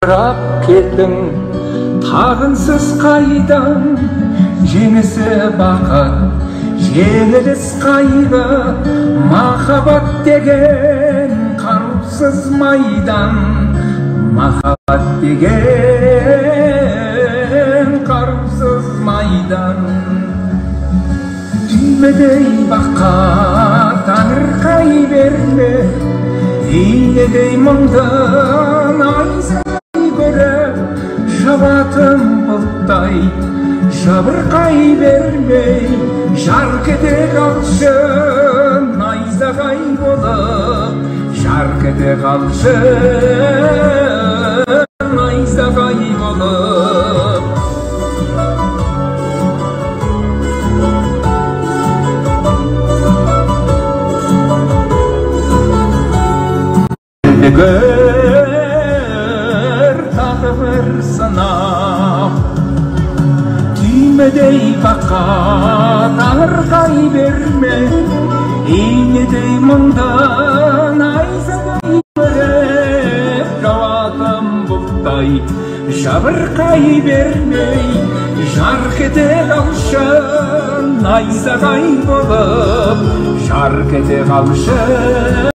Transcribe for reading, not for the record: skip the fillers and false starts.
Рап келдің тағынсыз қайдан, жеңісі бақыт, жеңіліс қайғы, махаббат деген қарусыз майдан, махаббат деген қарусыз майдан. Түймедей баққа таңырқай берме, инедей мұңдан айзай жабатын бұлттай жабырқай бермей, жарқ ете қалшы найзағай болып, жарқ ете қалшы найзағай болып. Тағы бір сынақ, түймедей баққа таңырқай берме, инедей мұңдан айзағай көріп, жауатын бұлттай жабырқай бермей, жарқ ете қалшы найзағай болып, жарқ ете қалшы